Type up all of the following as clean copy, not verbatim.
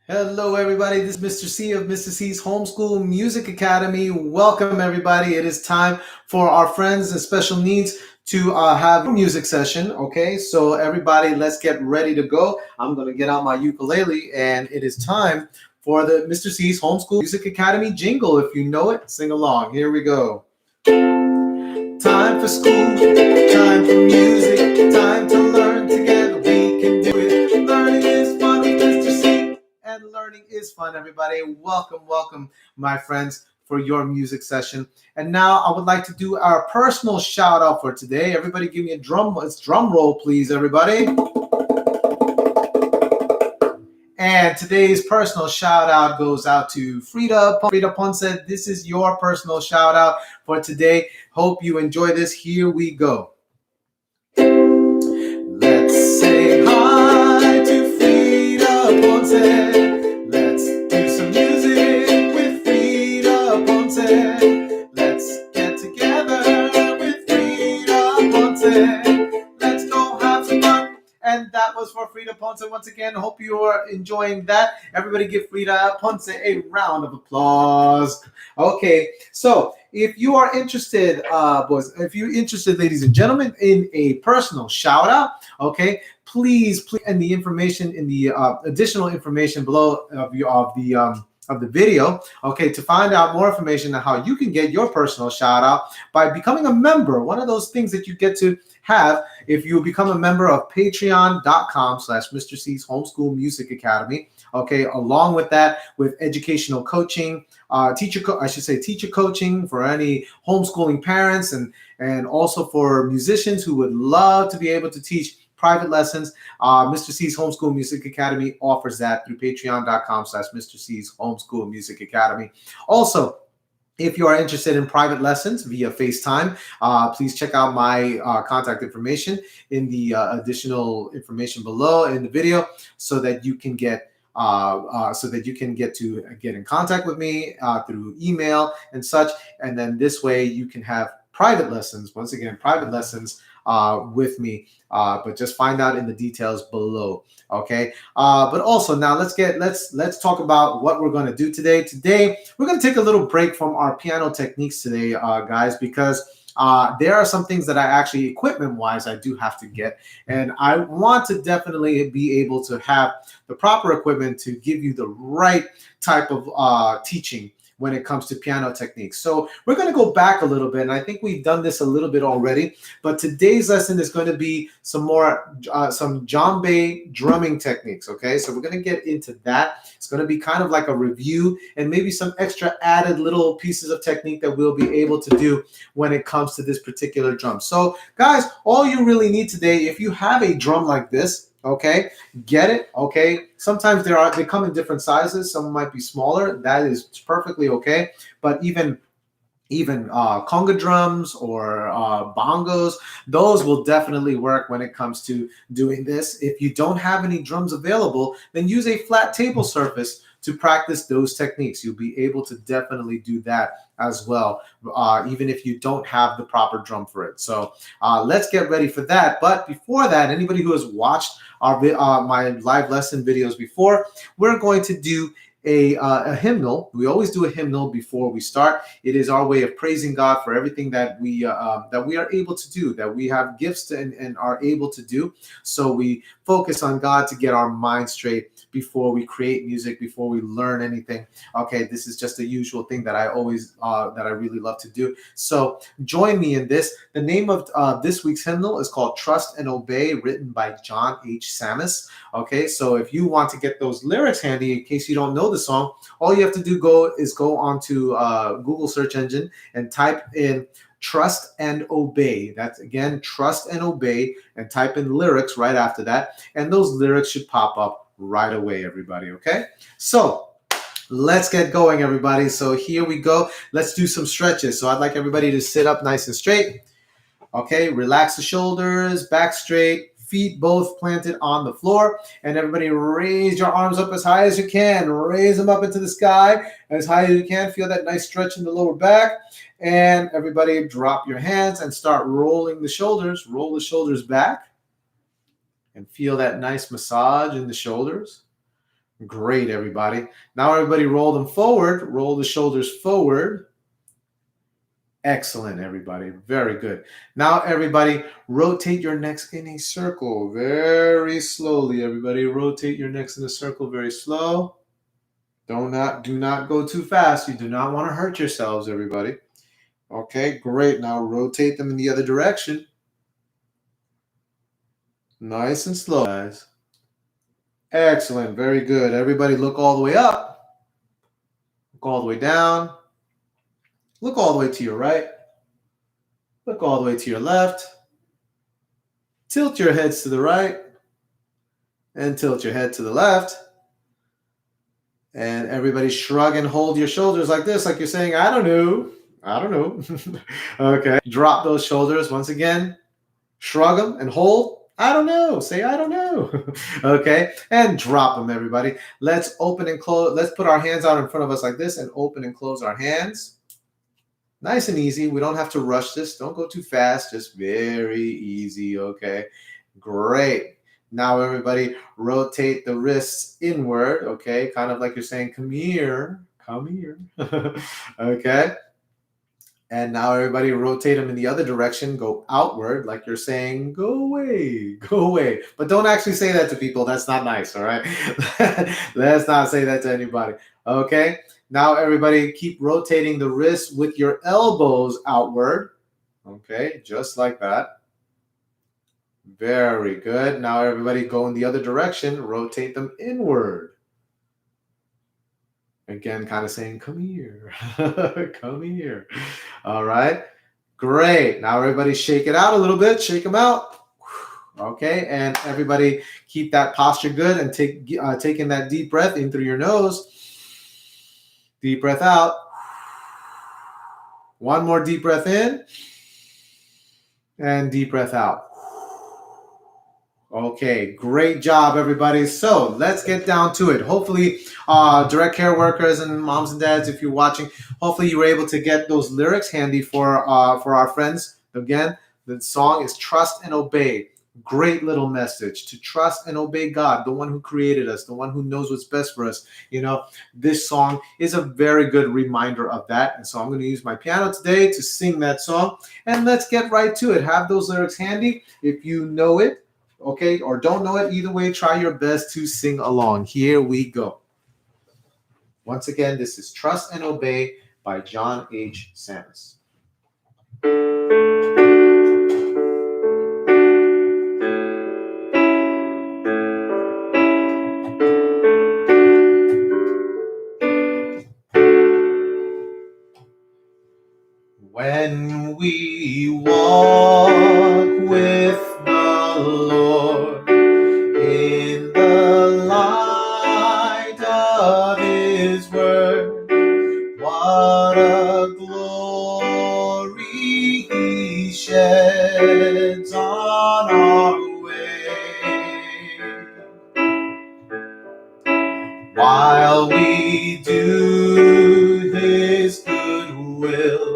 Hello, everybody. This is Mr. C of Mr. C's Homeschool Music Academy. Welcome, everybody. It is time for our friends and special needs to have a music session. Okay, so everybody, let's get ready to go. I'm going to get out my ukulele, and it is time for the Mr. C's Homeschool Music Academy jingle. If you know it, sing along. Here we go. Time for school, time for music, time to learn together. We can do it. Learning is fun with Mr. C. And learning is fun, everybody. Welcome, my friends, for your music session. And now I would like to do our personal shout out for today. Everybody give me a drum roll, please, everybody. And today's personal shout out goes out to Frida Ponce. This is your personal shout out for today. Hope you enjoy this. Here we go. Let's say hi to Frida Ponce. Let's do some music with Frida Ponce. Let's get together with Frida Ponce. Let's go have some fun. And that was for Frida Ponce once again. Hope you are enjoying that. Everybody give Frida Ponce a round of applause. Okay, so if you are interested, boys, if you're interested, ladies and gentlemen, in a personal shout out, okay, please, and the information in the additional information below of the video, okay, to find out more information on how you can get your personal shout out by becoming a member. One of those things that you get to have if you become a member of patreon.com/Mr. C's Homeschool Music Academy. Okay, along with that, with educational coaching, teacher coaching for any homeschooling parents, and also for musicians who would love to be able to teach private lessons. Mr. C's Homeschool Music Academy offers that through patreon.com/Mr. C's Homeschool Music Academy. Also, if you are interested in private lessons via FaceTime, please check out my contact information in the additional information below in the video, so that you can get get in contact with me through email and such. And then this way you can have private lessons. Once again, private lessons with me, but just find out in the details below. Okay, but also now let's talk about what we're going to do today. Today we're going to take a little break from our piano techniques today, guys, because there are some things that I actually, equipment-wise, I do have to get, and I want to definitely be able to have the proper equipment to give you the right type of teaching when it comes to piano techniques. So we're going to go back a little bit, and I think we've done this a little bit already, but today's lesson is going to be some Djembe drumming techniques, okay? So we're going to get into that. It's going to be kind of like a review and maybe some extra added little pieces of technique that we'll be able to do when it comes to this particular drum. So guys, all you really need today, if you have a drum like this, okay, get it. Okay, sometimes they come in different sizes. Some might be smaller. That is perfectly okay. But even conga drums or bongos, those will definitely work when it comes to doing this. If you don't have any drums available, then use a flat table surface to practice those techniques. You'll be able to definitely do that as well, even if you don't have the proper drum for it. So let's get ready for that. But before that, anybody who has watched my live lesson videos before, we're going to do a hymnal. We always do a hymnal before we start. It is our way of praising God for everything that we are able to do, that we have gifts to, and are able to do. So we focus on God to get our mind straight before we create music, before we learn anything. Okay, this is just a usual thing that I always that I really love to do. So join me in this. The name of this week's hymnal is called Trust and Obey, written by John H. Sammis. Okay, so if you want to get those lyrics handy, in case you don't know the song, all you have to do is go onto Google search engine and type in Trust and Obey. That's, again, Trust and Obey, and type in lyrics right after that, and those lyrics should pop up right away, everybody. Okay, so let's get going, everybody. So here we go. Let's do some stretches. So I'd like everybody to sit up nice and straight. Okay, relax the shoulders, back straight, feet both planted on the floor, and everybody raise your arms up as high as you can. Raise them up into the sky as high as you can. Feel that nice stretch in the lower back. And everybody drop your hands and start rolling the shoulders. Roll the shoulders back and feel that nice massage in the shoulders. Great, everybody. Now everybody roll them forward. Roll the shoulders forward. Excellent, everybody. Very good. Now, everybody, rotate your necks in a circle very slowly. Everybody, rotate your necks in a circle very slow. Do not go too fast. You do not want to hurt yourselves, everybody. Okay, great. Now rotate them in the other direction. Nice and slow, guys. Excellent. Very good. Everybody, look all the way up. Look all the way down. Look all the way to your right. Look all the way to your left. Tilt your heads to the right and tilt your head to the left. And everybody shrug and hold your shoulders like this, like you're saying, I don't know. I don't know. Okay. Drop those shoulders once again. Shrug them and hold. I don't know. Say, I don't know. Okay. And drop them, everybody. Let's open and close. Let's put our hands out in front of us like this and open and close our hands. Nice and easy. We don't have to rush this. Don't go too fast. Just very easy. Okay. Great. Now, everybody, rotate the wrists inward. Okay. Kind of like you're saying, come here. Come here. Okay. And now everybody rotate them in the other direction, go outward, like you're saying, go away, go away. But don't actually say that to people. That's not nice, all right? Let's not say that to anybody. Okay? Now everybody keep rotating the wrists with your elbows outward. Okay, just like that. Very good. Now everybody go in the other direction, rotate them inward. Again, kind of saying, come here, come here. All right, great. Now everybody shake it out a little bit, shake them out. Okay, and everybody keep that posture good and take in that deep breath in through your nose. Deep breath out. One more deep breath in and deep breath out. Okay, great job, everybody. So let's get down to it. Hopefully, direct care workers and moms and dads, if you're watching, hopefully you were able to get those lyrics handy for our friends. Again, the song is Trust and Obey. Great little message to trust and obey God, the one who created us, the one who knows what's best for us. You know, this song is a very good reminder of that. And so I'm going to use my piano today to sing that song. And let's get right to it. Have those lyrics handy. If you know it, okay, or don't know it, either way, try your best to sing along. Here we go. Once again, this is Trust and Obey by John H. Sammis. When we walk with the Lord in the light of His word, what a glory He sheds on our way. While we do His good will,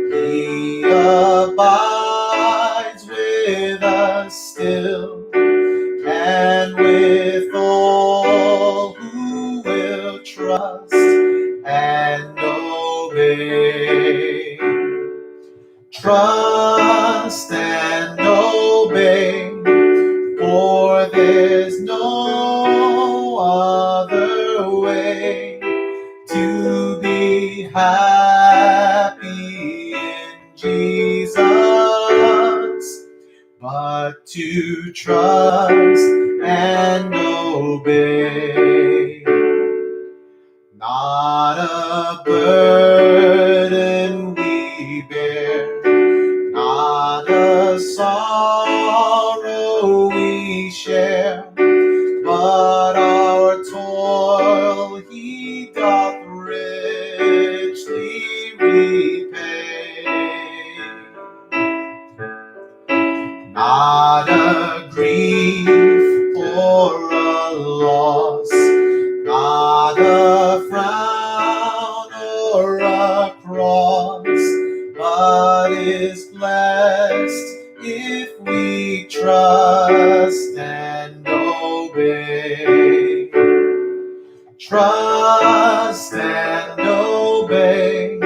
He abides with us still, and with all who will trust and obey. Trust and obey, for there's no other way to be happy in Jesus, but to trust and obey. Not a burden we bear, not a sorrow we share, but our toil He doth richly repay. Not a grief or a loss, not a frown or a cross, but is blessed if we trust and obey. trust and obey,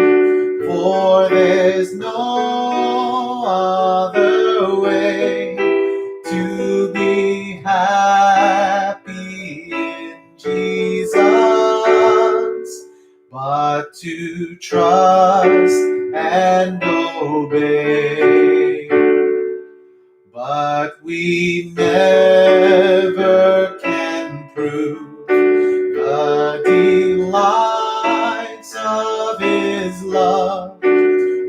for there's no other way to be happy in Jesus, but to trust and obey. But we never can prove the delights of His love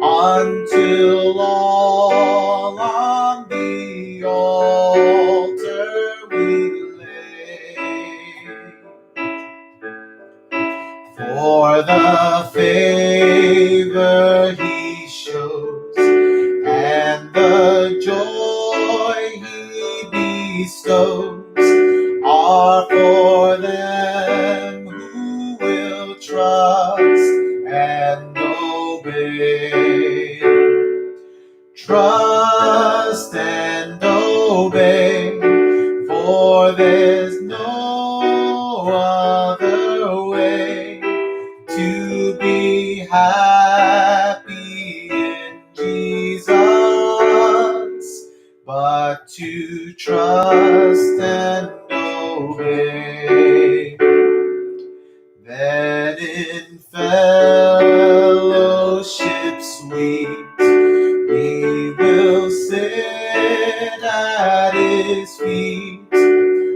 until all on the altar we lay. For the favor He shows and the joy He bestows are for them who will trust and obey. Trust and obey, for there's no other way to be happy in Jesus, but to trust and obey. Then in fellowship sweet we will sit at His feet,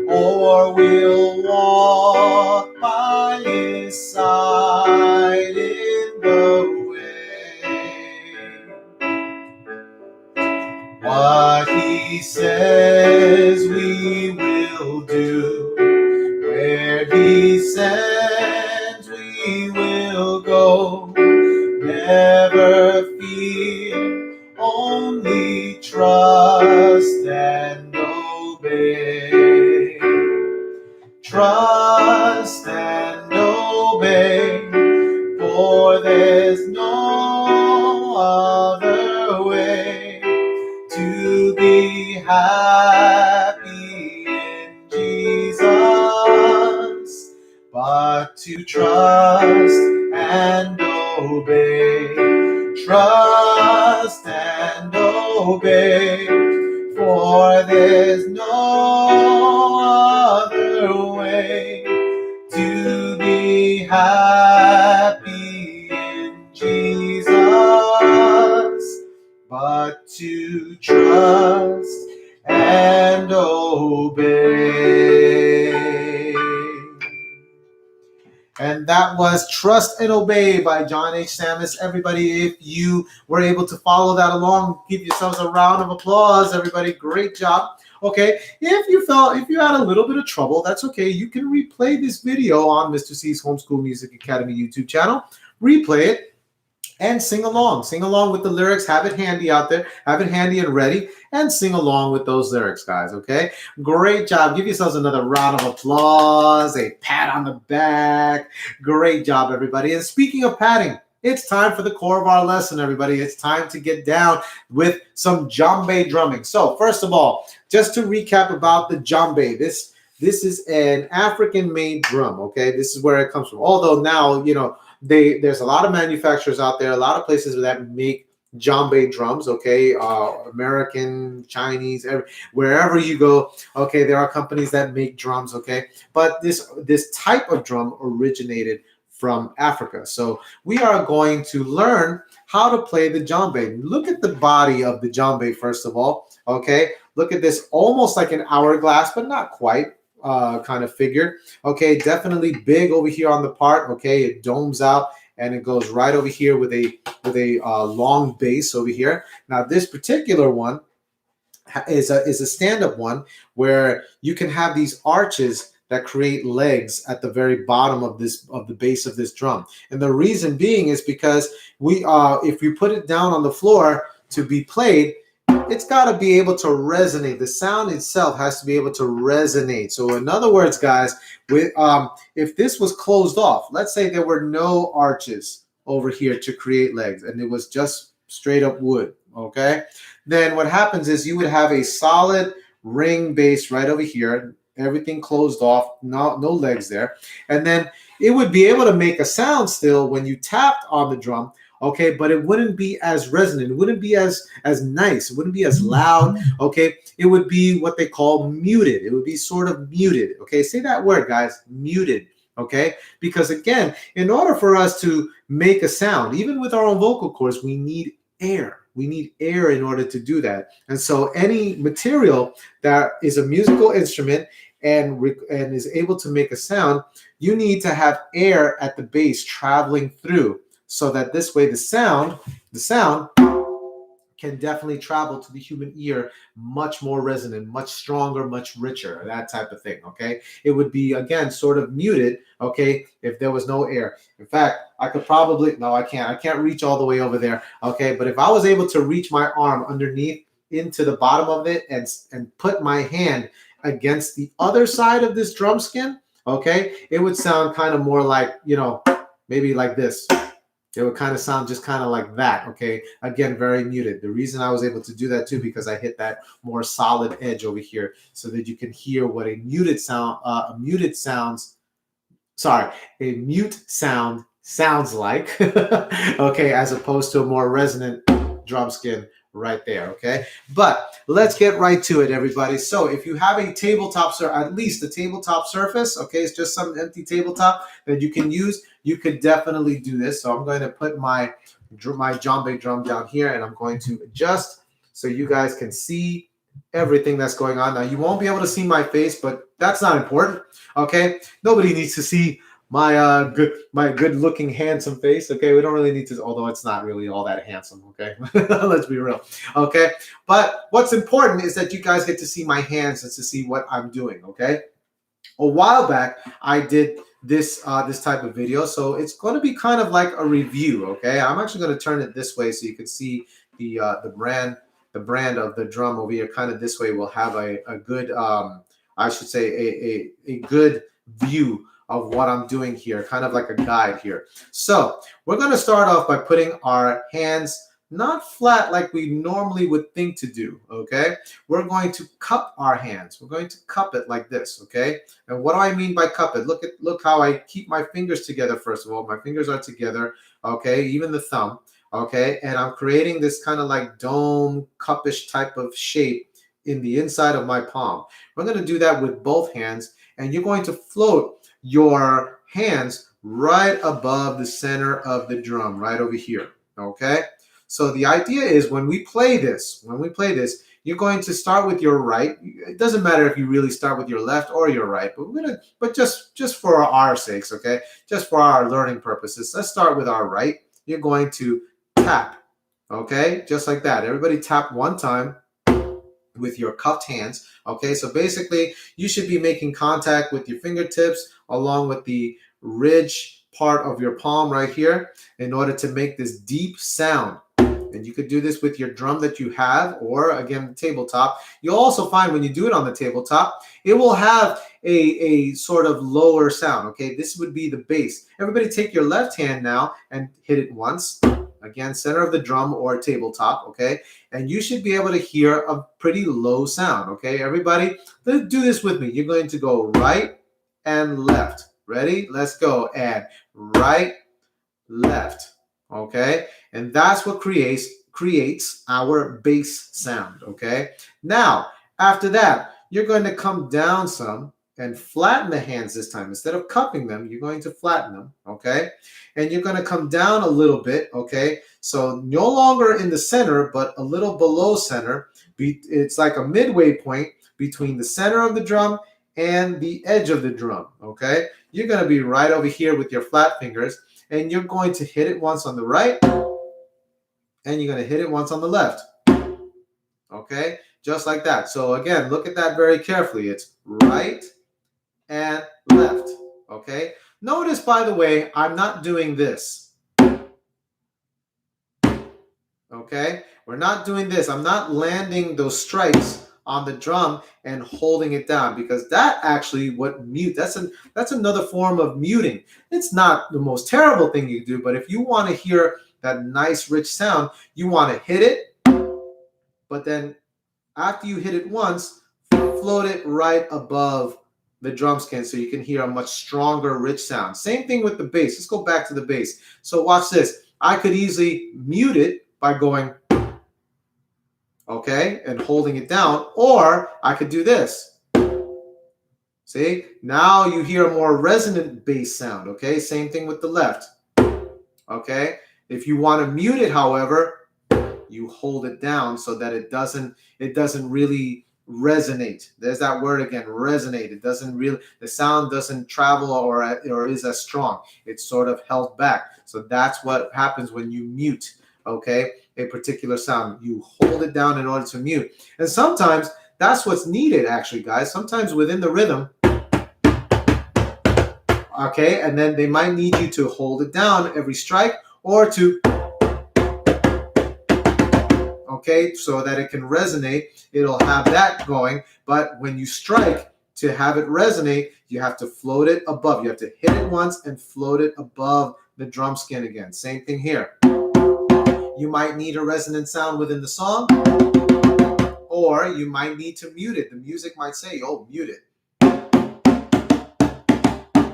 or we'll walk by His side in the way. What He says we will do, where He sends we will go. Never fear, only trust and obey. Trust and obey, for there's no other way to be happy in Jesus, but to trust and obey. Trust and obey, for there's no other way to be happy in Jesus, but to trust and obey. And that was Trust and Obey by John H. Sammis. Everybody, if you were able to follow that along, give yourselves a round of applause. Everybody, great job. Okay, if you had a little bit of trouble, that's okay. You can replay this video on Mr. C's Homeschool Music Academy YouTube channel. Replay it and sing along. Sing along with the lyrics. Have it handy out there. Have it handy and ready, and sing along with those lyrics, guys, okay? Great job. Give yourselves another round of applause, a pat on the back. Great job, everybody. And speaking of patting, it's time for the core of our lesson, everybody. It's time to get down with some djembe drumming. So first of all, just to recap about the djembe, this is an African-made drum, okay? This is where it comes from. Although now, there's a lot of manufacturers out there, a lot of places that make djembe drums, okay? American, Chinese, wherever you go, okay, there are companies that make drums, okay? But this type of drum originated from Africa. So we are going to learn how to play the djembe. Look at the body of the djembe, first of all, okay? Look at this, almost like an hourglass, but not quite. Kind of figure. Okay, definitely big over here on the part. Okay, it domes out and it goes right over here with a long base over here. Now this particular one is a stand-up one where you can have these arches that create legs at the very bottom of the base of this drum. And the reason being is because if we put it down on the floor to be played, it's got to be able to resonate. The sound itself has to be able to resonate. So in other words, guys, if this was closed off, let's say there were no arches over here to create legs and it was just straight up wood, okay? Then what happens is you would have a solid ring bass right over here. everything closed off, no legs there. And then it would be able to make a sound still when you tapped on the drum, okay, but it wouldn't be as resonant, it wouldn't be as nice, it wouldn't be as loud, okay. It would be what they call muted. It would be sort of muted, okay. Say that word, guys, muted, okay. Because again, in order for us to make a sound, even with our own vocal cords, we need air. We need air in order to do that. And so any material that is a musical instrument and is able to make a sound, you need to have air at the base traveling through, so that this way the sound can definitely travel to the human ear much more resonant, much stronger, much richer, that type of thing, okay? It would be, again, sort of muted, okay, if there was no air. In fact, I could probably, no, I can't reach all the way over there, okay? But if I was able to reach my arm underneath into the bottom of it and put my hand against the other side of this drum skin, okay, it would sound kind of more like, you know, maybe like this. It would kind of sound just kind of like that, okay? Again, very muted. The reason I was able to do that too, because I hit that more solid edge over here so that you can hear what a mute sound sounds like, okay, as opposed to a more resonant drum skin right there, okay? But let's get right to it, everybody. So if you have a tabletop, at least a tabletop surface, okay, it's just some empty tabletop that you can use, you could definitely do this. So I'm going to put my djembe drum down here, and I'm going to adjust so you guys can see everything that's going on. Now, you won't be able to see my face, but that's not important, okay? Nobody needs to see my good looking handsome face, okay? We don't really need to, although it's not really all that handsome, okay? Let's be real, okay? But what's important is that you guys get to see my hands and to see what I'm doing, okay? A while back, I did this type of video, so it's going to be kind of like a review, okay? I'm actually going to turn it this way so you can see the brand of the drum over here. Kind of this way, we'll have a good, I should say, a good view of what I'm doing here, kind of like a guide here. So we're going to start off by putting our hands not flat like we normally would think to do, okay? We're going to cup our hands. We're going to cup it like this, okay? And what do I mean by cup it? Look how I keep my fingers together, first of all. My fingers are together, okay? Even the thumb, okay? And I'm creating this kind of like dome, cupish type of shape in the inside of my palm. We're going to do that with both hands, and you're going to float your hands right above the center of the drum, right over here, okay? So the idea is when we play this, you're going to start with your right. It doesn't matter if you really start with your left or your right, but just for our sakes, okay? Just for our learning purposes, let's start with our right. You're going to tap, okay? Just like that. Everybody tap one time with your cupped hands, okay? So basically, you should be making contact with your fingertips along with the ridge part of your palm right here in order to make this deep sound. And you could do this with your drum that you have, or again, the tabletop. You'll also find when you do it on the tabletop, it will have a sort of lower sound, okay? This would be the bass. Everybody take your left hand now and hit it once. Again, center of the drum or tabletop, okay? And you should be able to hear a pretty low sound, okay? Everybody, let's do this with me. You're going to go right and left. Ready? Let's go. And right, left, okay? And that's what creates our bass sound, okay? Now, after that, you're going to come down some and flatten the hands this time. Instead of cupping them, you're going to flatten them, okay? And you're going to come down a little bit, okay? So no longer in the center, but a little below center. It's like a midway point between the center of the drum and the edge of the drum, okay? You're going to be right over here with your flat fingers, and you're going to hit it once on the right, and you're going to hit it once on the left, okay? Just like that. So again, look at that very carefully. It's right and left, okay? Notice, by the way, I'm not doing this, okay? We're not doing this. I'm not landing those strikes on the drum and holding it down, because that actually that's another form of muting. It's not the most terrible thing you do, but if you want to hear that nice rich sound, you want to hit it, but then after you hit it once, float it right above the drum skin so you can hear a much stronger, rich sound. Same thing with the bass. Let's go back to the bass. So watch this. I could easily mute it by going, okay, and holding it down, or I could do this. See, now you hear a more resonant bass sound, okay? Same thing with the left, okay? If you want to mute it, however, you hold it down so that it doesn't really resonate. There's that word again, resonate. It doesn't really, the sound doesn't travel or is as strong. It's sort of held back. So that's what happens when you mute, okay, a particular sound. You hold it down in order to mute. And sometimes that's what's needed, actually, guys. Sometimes within the rhythm, okay, and then they might need you to hold it down every strike or to, okay, so that it can resonate. It'll have that going, but when you strike, to have it resonate, you have to float it above. You have to hit it once and float it above the drum skin again. Same thing here. You might need a resonant sound within the song, or you might need to mute it. The music might say, oh, mute it.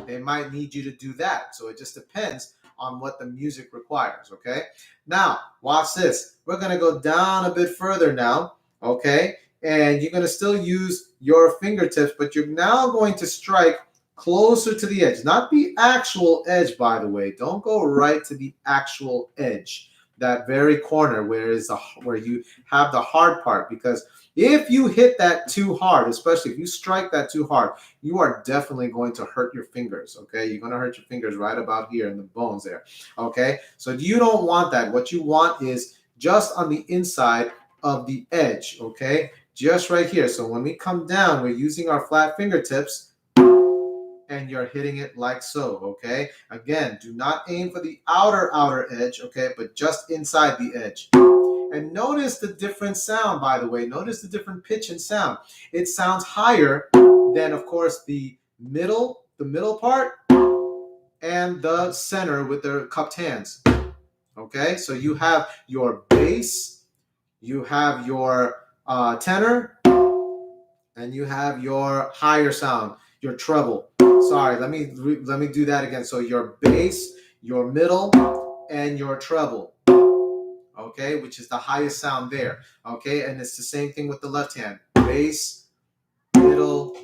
They might need you to do that. So it just depends on what the music requires, okay? Now, watch this. We're going to go down a bit further now, okay? And you're going to still use your fingertips, but you're now going to strike closer to the edge. Not the actual edge, by the way. Don't go right to the actual edge, that very corner where you have the hard part, because if you hit that too hard, especially if you strike that too hard, you are definitely going to hurt your fingers, okay? You're going to hurt your fingers right about here in the bones there, okay? So you don't want that. What you want is just on the inside of the edge, okay? Just right here. So when we come down, we're using our flat fingertips, and you're hitting it like so, okay? Again, do not aim for the outer edge, okay? But just inside the edge. And notice the different sound, by the way. Notice the different pitch and sound. It sounds higher than, of course, the middle part and the center with their cupped hands. Okay, so you have your bass, you have your tenor, and you have your higher sound, your treble. Sorry, let me do that again. So your bass, your middle, and your treble. Okay, which is the highest sound there. Okay, and it's the same thing with the left hand. Bass, middle,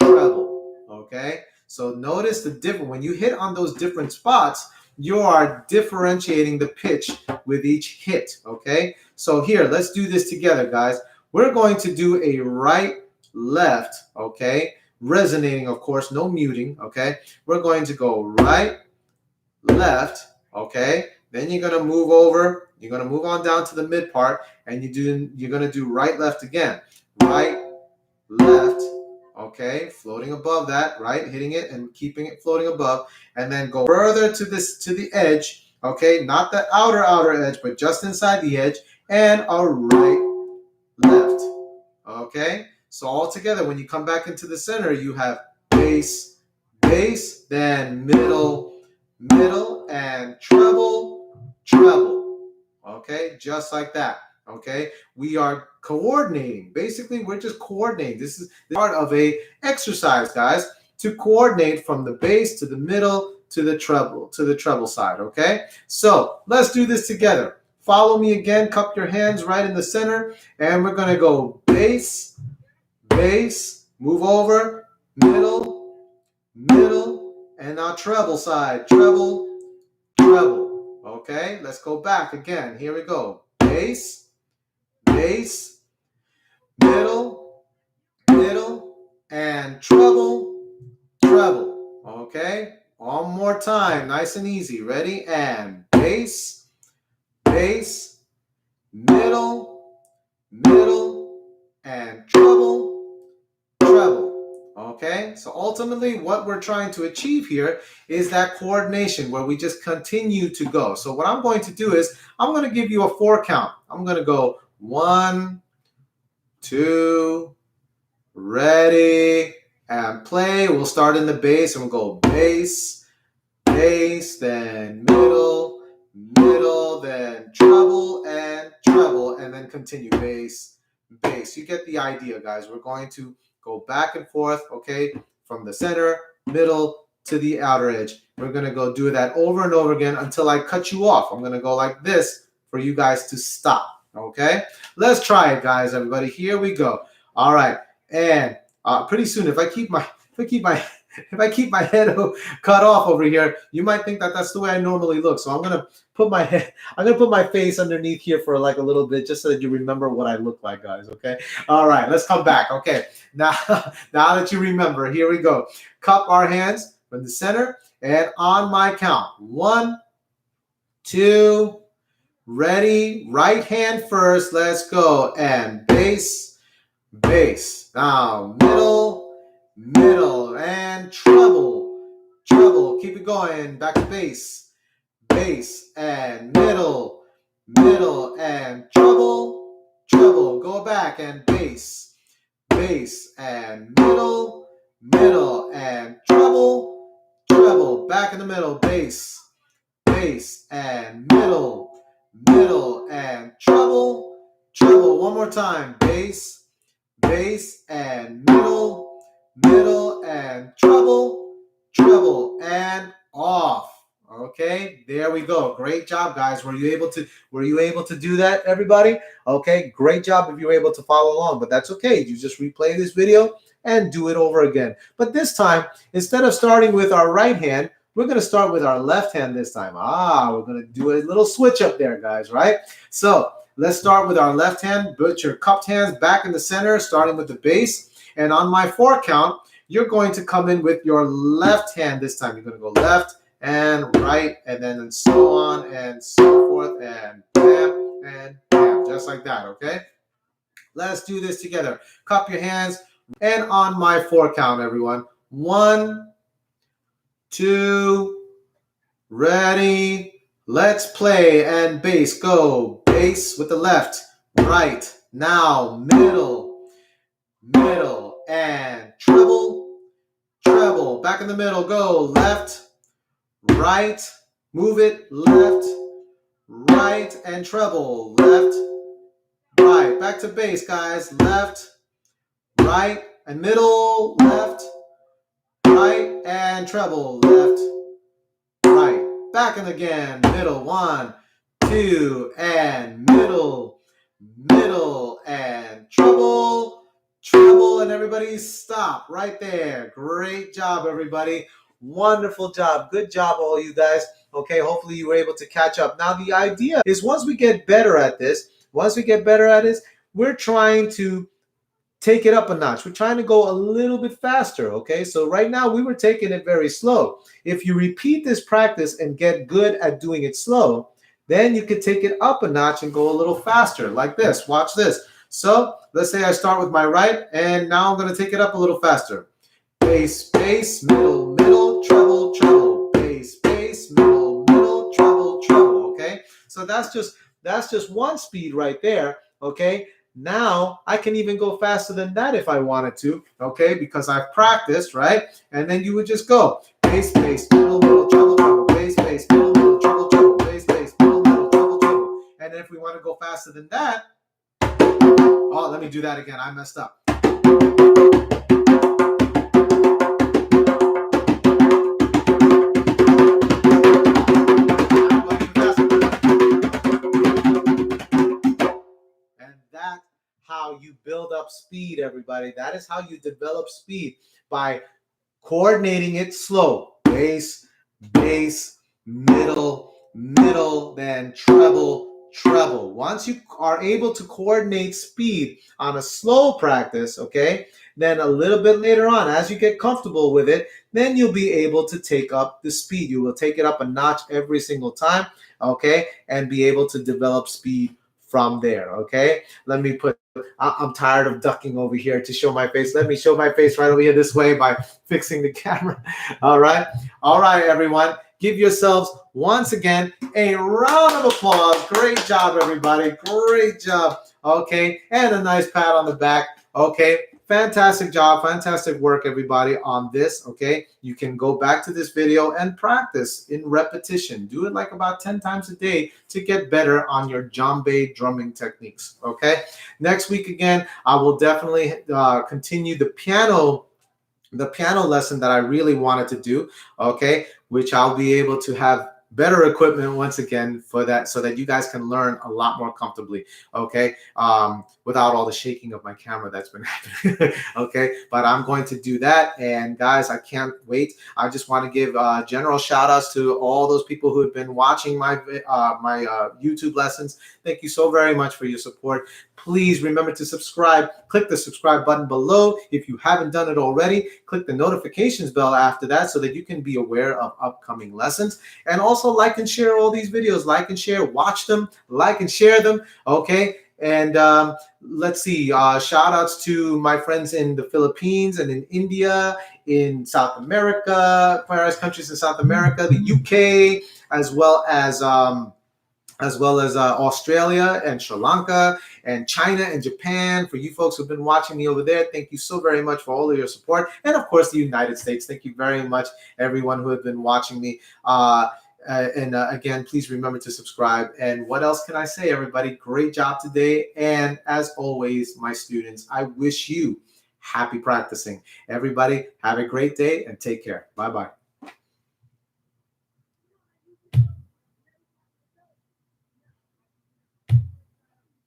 treble. Okay, so notice the difference. When you hit on those different spots, you are differentiating the pitch with each hit. Okay, so here, let's do this together, guys. We're going to do a right, left, okay, resonating, of course, no muting, okay. We're going to go right, left, okay. Then you're going to move over. You're going to move on down to the mid part, and you're going to do right, left again. Right, left, okay, floating above that, right, hitting it and keeping it floating above, and then go further to the edge, okay, not the outer edge, but just inside the edge, and a right, left, okay. So all together, when you come back into the center, you have bass, bass, then middle, middle, and treble, treble. Okay, just like that. Okay, we are coordinating. Basically, we're just coordinating. This is part of a exercise, guys, to coordinate from the bass to the middle to the treble side. Okay, so let's do this together. Follow me again. Cup your hands right in the center, and we're gonna go bass, bass, move over, middle, middle, and now treble side, treble, treble. Okay, let's go back again. Here we go. Bass, bass, middle, middle, and treble, treble. Okay, one more time, nice and easy. Ready? And bass, bass, middle, middle, and treble, treble. Okay, so ultimately what we're trying to achieve here is that coordination where we just continue to go. So what I'm going to do is I'm going to give you a 4 count. I'm going to go 1, 2, ready, and play. We'll start in the bass and we'll go bass, bass, then middle, middle, then treble, and then continue bass, bass. You get the idea, guys. We're going to go back and forth, okay, from the center, middle to the outer edge. We're going to go do that over and over again until I cut you off. I'm going to go like this for you guys to stop. Okay, let's try it, guys. Everybody, here we go. All right, and pretty soon, if I keep my head cut off over here, you might think that that's the way I normally look. So I'm gonna put my face underneath here for like a little bit, just so that you remember what I look like, guys. Okay. All right, let's come back. Okay. Now that you remember, here we go. Cup our hands from the center, and on my count, 1, 2. Ready, right hand first, let's go, and bass, bass, now middle, and treble, keep it going, back to bass, bass, and middle, and treble, go back, and bass, and middle, and treble, back in the middle, bass, and middle, and treble, one more time, bass, and middle, and treble, and off. Okay, there we go. Great job, guys. Were you able to do that, everybody? Okay, great job if you were able to follow along, but that's okay. You just replay this video and do it over again. But this time, instead of starting with our right hand, we're going to start with our left hand this time. We're going to do a little switch up there, guys, right? So let's start with our left hand. Put your cupped hands back in the center, starting with the bass. And on my 4 count, you're going to come in with your left hand this time. You're going to go left and right, and then so on and so forth, and bam, just like that, okay? Let's do this together. Cup your hands, and on my 4 count, everyone. 1, 2, ready, let's play, and bass, go. Bass with the left, right, now, middle, and treble, back in the middle, go, left, right, move it, left, right, and treble, left, right, back to bass, guys, left, right, and middle, left, right, and treble, left, right, back and again, middle, 1, 2, and middle, and treble, and everybody stop right there. Great job, everybody. Wonderful job. Good job, all you guys. Okay, hopefully you were able to catch up. Now, the idea is once we get better at this, we're trying to take it up a notch. We're trying to go a little bit faster, okay? So right now we were taking it very slow. If you repeat this practice and get good at doing it slow, then you can take it up a notch and go a little faster like this. Watch this. So let's say I start with my right, and now I'm going to take it up a little faster. Bass, bass, middle, treble, bass, bass, middle, treble, okay? So that's just one speed right there, okay? Now I can even go faster than that if I wanted to, okay? Because I've practiced, right? And then you would just go bass, bass, middle, treble, bass, bass, middle, treble, bass, bass, middle, treble. And then if we want to go faster than that, oh, let me do that again. I messed up. How you build up speed, everybody. That is how you develop speed, by coordinating it slow. Bass, bass, middle, then treble. Once you are able to coordinate speed on a slow practice, okay, then a little bit later on, as you get comfortable with it, then you'll be able to take up the speed. You will take it up a notch every single time, okay, and be able to develop speed from there, okay? I'm tired of ducking over here to show my face. Let me show my face right over here this way by fixing the camera. All right, everyone. Give yourselves, once again, a round of applause. Great job, everybody. Great job. Okay, and a nice pat on the back. Okay, fantastic job. Fantastic work, everybody, on this. Okay, you can go back to this video and practice in repetition. Do it like about 10 times a day to get better on your djembe drumming techniques. Okay, next week, again, I will definitely continue the piano the piano lesson that I really wanted to do, okay, which I'll be able to have better equipment once again for that, so that you guys can learn a lot more comfortably, okay, without all the shaking of my camera that's been happening. Okay, but I'm going to do that, and guys, I can't wait. I just want to give general shout outs to all those people who have been watching my YouTube lessons. Thank you so very much for your support. Please remember to subscribe. Click the subscribe button below if you haven't done it already. Click the notifications bell after that so that you can be aware of upcoming lessons. And also like and share all these videos. Like and share, watch them, like and share them, okay? And let's see, shout outs to my friends in the Philippines and in India, in South America, various countries in South America, the UK, as well as Australia and Sri Lanka and China and Japan. For you folks who've been watching me over there, thank you so very much for all of your support. And of course, the United States. Thank you very much, everyone who has been watching me. Again, please remember to subscribe. And what else can I say, everybody? Great job today. And as always, my students, I wish you happy practicing. Everybody, have a great day and take care. Bye-bye.